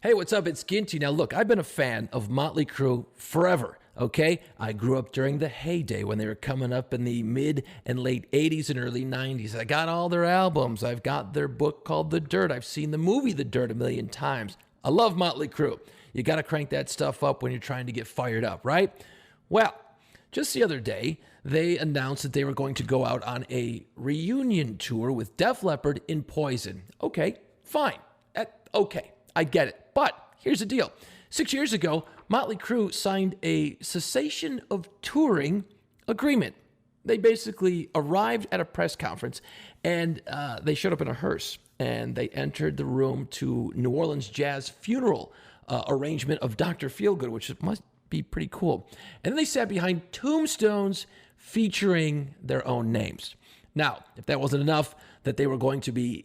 Hey, what's up? It's Ginty. Now, look, I've been a fan of Motley Crue forever, okay? I grew up during the heyday when they were coming up in the mid and late 80s and early 90s. I got all their albums. I've got their book called The Dirt. I've seen the movie The Dirt a million times. I love Motley Crue. You got to crank that stuff up when you're trying to get fired up, right? Well, just the other day, they announced that they were going to go out on a reunion tour with Def Leppard and Poison. Okay, fine. Okay, I get it. But here's the deal. 6 years ago, Motley Crue signed a cessation of touring agreement. They basically arrived at a press conference and they showed up in a hearse and they entered the room to New Orleans jazz funeral arrangement of Dr. Feelgood, which must be pretty cool. And then they sat behind tombstones featuring their own names. Now, if that wasn't enough that they were going to be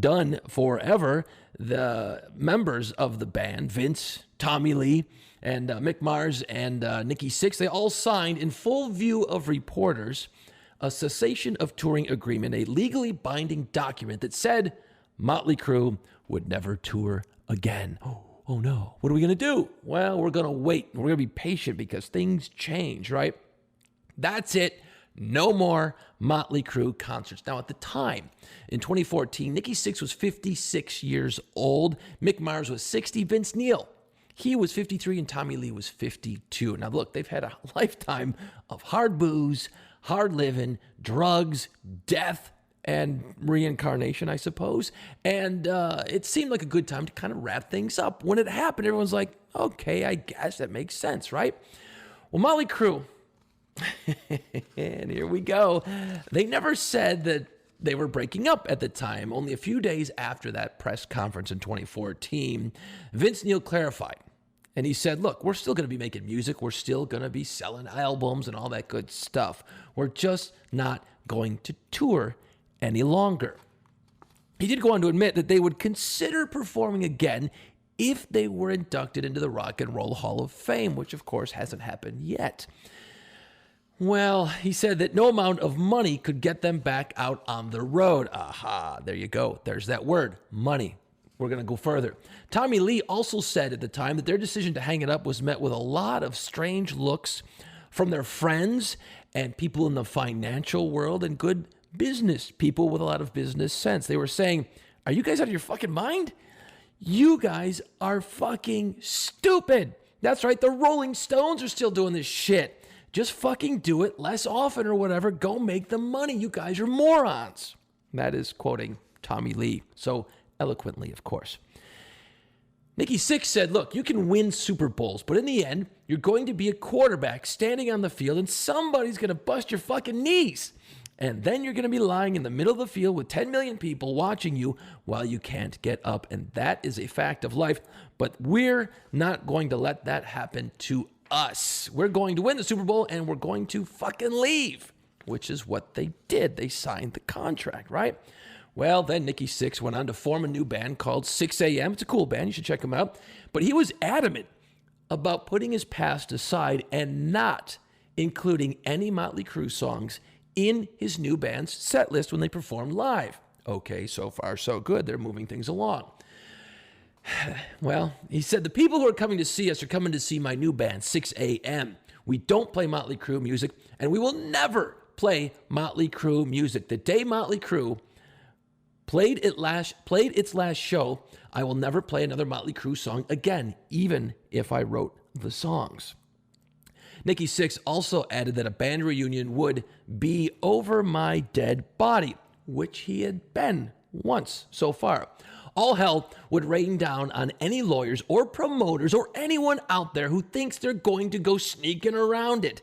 done forever, the members of the band, Vince, Tommy Lee, and Mick Mars and Nikki Sixx, they all signed in full view of reporters a cessation of touring agreement, a legally binding document that said Motley Crue would never tour again. Oh no, what are we going to do? Well, we're going to wait. We're going to be patient because things change, right? That's it. No more Motley Crue concerts. Now, at the time, in 2014, Nikki Sixx was 56 years old. Mick Mars was 60. Vince Neil, he was 53, and Tommy Lee was 52. Now, look, they've had a lifetime of hard booze, hard living, drugs, death, and reincarnation, I suppose. And it seemed like a good time to kind of wrap things up. When it happened, everyone's like, okay, I guess that makes sense, right? Well, Motley Crue, and here we go. They never said that they were breaking up at the time. Only a few days after that press conference in 2014, Vince Neil clarified. And he said, look, we're still going to be making music. We're still going to be selling albums and all that good stuff. We're just not going to tour any longer. He did go on to admit that they would consider performing again if they were inducted into the Rock and Roll Hall of Fame, which of course hasn't happened yet. Well, he said that no amount of money could get them back out on the road. Aha, there you go. There's that word, money. We're going to go further. Tommy Lee also said at the time that their decision to hang it up was met with a lot of strange looks from their friends and people in the financial world and good business people with a lot of business sense. They were saying, are you guys out of your fucking mind? You guys are fucking stupid. That's right. The Rolling Stones are still doing this shit. Just fucking do it less often or whatever. Go make the money. You guys are morons. That is quoting Tommy Lee. So eloquently, of course. Nikki Sixx said, look, you can win Super Bowls, but in the end, you're going to be a quarterback standing on the field and somebody's going to bust your fucking knees. And then you're going to be lying in the middle of the field with 10 million people watching you while you can't get up. And that is a fact of life. But we're not going to let that happen to us. We're going to win the Super Bowl and we're going to fucking leave, which is what they did. They signed the contract, right? Well, then Nikki Sixx went on to form a new band called 6 a.m. It's a cool band. You should check them out. But he was adamant about putting his past aside and not including any Motley Crue songs in his new band's set list when they perform live. Okay, so far so good. They're moving things along. Well, he said, the people who are coming to see us are coming to see my new band, 6 a.m. We don't play Motley Crue music, and we will never play Motley Crue music. The day Motley Crue played its last show, I will never play another Motley Crue song again, even if I wrote the songs. Nikki Sixx also added that a band reunion would be over my dead body, which he had been once so far. All hell would rain down on any lawyers or promoters or anyone out there who thinks they're going to go sneaking around it.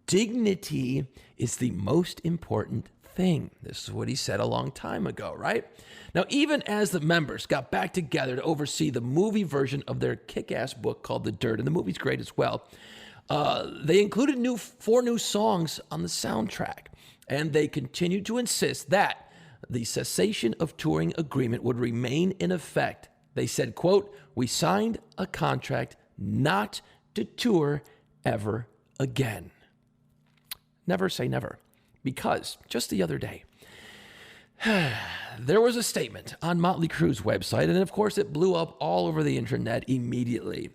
Dignity is the most important thing. This is what he said a long time ago, right? Now, even as the members got back together to oversee the movie version of their kick-ass book called The Dirt, and the movie's great as well, they included four new songs on the soundtrack, and they continued to insist that the cessation of touring agreement would remain in effect. They said, quote, we signed a contract not to tour ever again. Never say never, because just the other day, there was a statement on Motley Crue's website, and of course it blew up all over the internet immediately.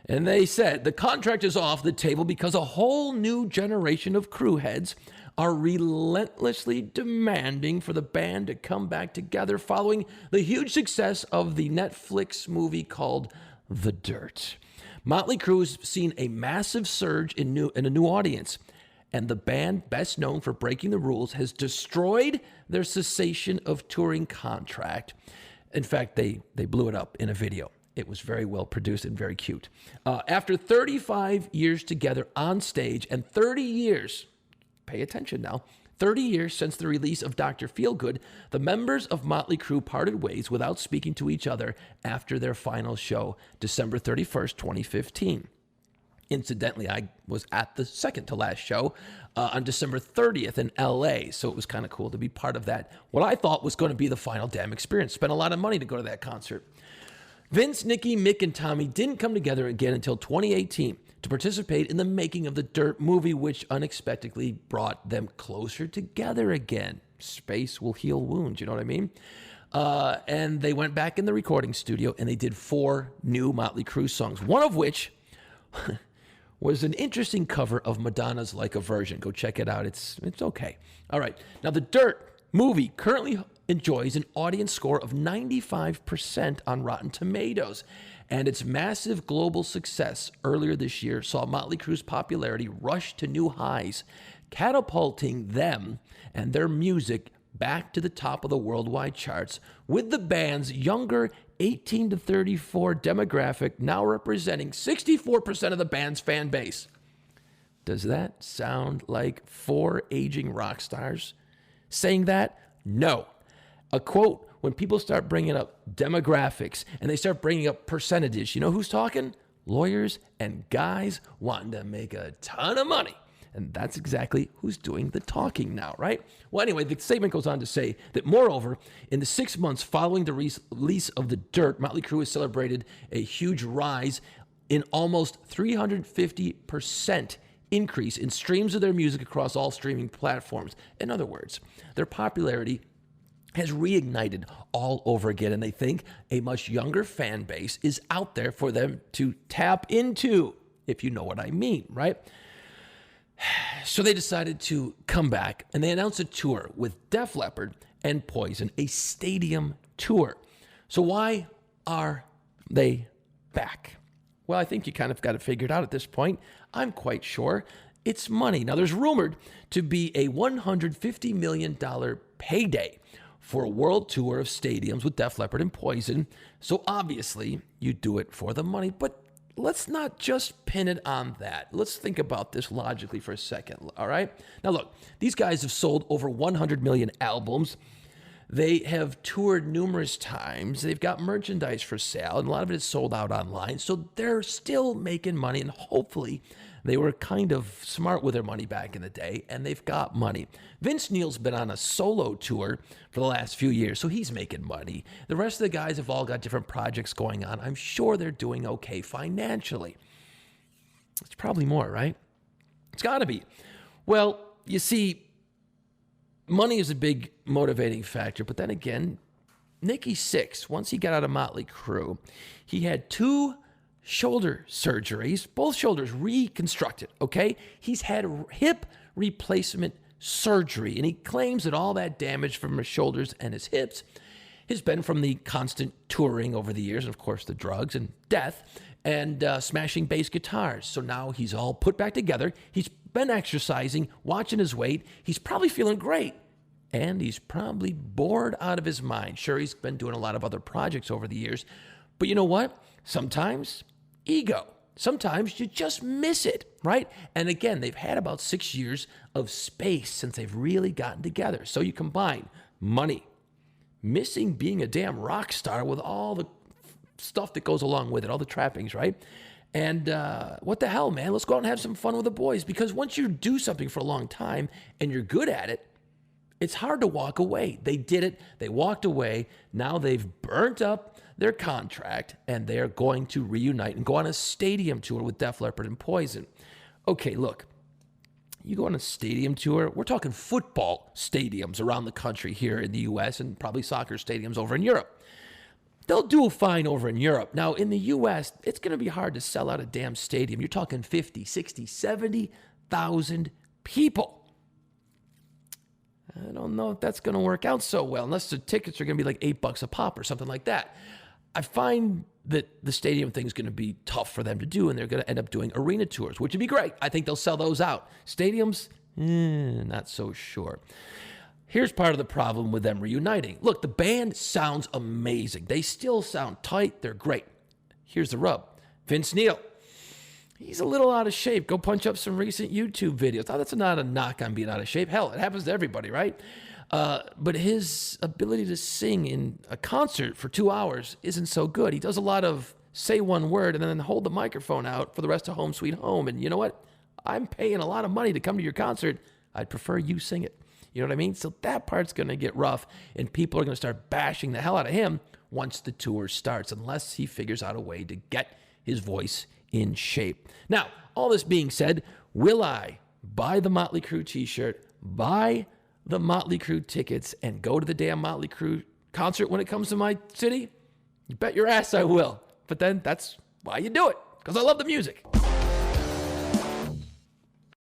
And they said the contract is off the table because a whole new generation of crew heads are relentlessly demanding for the band to come back together following the huge success of the Netflix movie called The Dirt. Motley Crue has seen a massive surge in a new audience, and the band, best known for breaking the rules, has destroyed their cessation of touring contract. In fact, they blew it up in a video. It was very well produced and very cute. After 35 years together on stage and 30 years, pay attention now, 30 years since the release of Dr. Feelgood, the members of Motley Crue parted ways without speaking to each other after their final show, December 31st, 2015. Incidentally, I was at the second to last show on December 30th in LA, so it was kind of cool to be part of that. What I thought was going to be the final damn experience. Spent a lot of money to go to that concert. Vince, Nicky, Mick, and Tommy didn't come together again until 2018 to participate in the making of the Dirt movie, which unexpectedly brought them closer together again. Space will heal wounds, you know what I mean? And they went back in the recording studio and they did 4 new Motley Crue songs, one of which was an interesting cover of Madonna's Like a Virgin. Go check it out. It's okay. All right. Now, the Dirt movie currently enjoys an audience score of 95% on Rotten Tomatoes, and its massive global success earlier this year saw Motley Crue's popularity rush to new highs, catapulting them and their music back to the top of the worldwide charts, with the band's younger 18 to 34 demographic now representing 64% of the band's fan base. Does that sound like 4 aging rock stars saying that? No. A quote, when people start bringing up demographics and they start bringing up percentages, you know who's talking? Lawyers and guys wanting to make a ton of money. And that's exactly who's doing the talking now, right? Well, anyway, the statement goes on to say that, moreover, in the 6 months following the release of The Dirt, Motley Crue has celebrated a huge rise in almost 350% increase in streams of their music across all streaming platforms. In other words, their popularity has reignited all over again, and they think a much younger fan base is out there for them to tap into, if you know what I mean, right? So they decided to come back, and they announced a tour with Def Leppard and Poison, a stadium tour. So why are they back? Well, I think you kind of got it figured out at this point. I'm quite sure it's money. Now, there's rumored to be a $150 million payday for a world tour of stadiums with Def Leppard and Poison. So obviously, you do it for the money, but let's not just pin it on that. Let's think about this logically for a second, all right? Now look, these guys have sold over 100 million albums. They have toured numerous times. They've got merchandise for sale, and a lot of it is sold out online. So they're still making money, and hopefully they were kind of smart with their money back in the day, and they've got money. Vince Neil's been on a solo tour for the last few years, so he's making money. The rest of the guys have all got different projects going on. I'm sure they're doing okay financially. It's probably more, right? It's got to be. Well, you see, money is a big motivating factor, but then again, Nicky Sixx, once he got out of Motley Crue, he had 2 shoulder surgeries, both shoulders reconstructed, okay? He's had hip replacement surgery, and he claims that all that damage from his shoulders and his hips has been from the constant touring over the years, and of course the drugs and death, and smashing bass guitars. So now he's all put back together. He's been exercising, watching his weight. He's probably feeling great, and he's probably bored out of his mind. Sure, he's been doing a lot of other projects over the years, but you know what? Sometimes ego. Sometimes you just miss it, right? And again, they've had about 6 years of space since they've really gotten together. So you combine money, missing being a damn rock star with all the stuff that goes along with it, all the trappings, right? And what the hell, man? Let's go out and have some fun with the boys, because once you do something for a long time and you're good at it, it's hard to walk away. They did it. They walked away. Now they've burnt up their contract, and they are going to reunite and go on a stadium tour with Def Leppard and Poison. Okay, look, You go on a stadium tour, we're talking football stadiums around the country here in the U.S. and probably soccer stadiums over in Europe. They'll do fine over in Europe. Now, in the U.S., it's going to be hard to sell out a damn stadium. You're talking 50, 60, 70,000 people. I don't know if that's going to work out so well, unless the tickets are going to be like $8 a pop or something like that. I find that the stadium thing is going to be tough for them to do, and they're going to end up doing arena tours, which would be great. I think they'll sell those out. Stadiums, not so sure. Here's part of the problem with them reuniting. Look, the band sounds amazing. They still sound tight. They're great. Here's the rub. Vince Neil, he's a little out of shape. Go punch up some recent YouTube videos. Now, that's not a knock on being out of shape. Hell, it happens to everybody, right? But his ability to sing in a concert for 2 hours isn't so good. He does a lot of say one word and then hold the microphone out for the rest of Home Sweet Home. And you know what? I'm paying a lot of money to come to your concert. I'd prefer you sing it. You know what I mean? So that part's going to get rough, and people are going to start bashing the hell out of him once the tour starts, unless he figures out a way to get his voice in shape. Now, all this being said, will I buy the Motley Crue t-shirt, buy the Motley Crue tickets, and go to the damn Motley Crue concert when it comes to my city? You bet your ass I will. But then that's why you do it, because I love the music.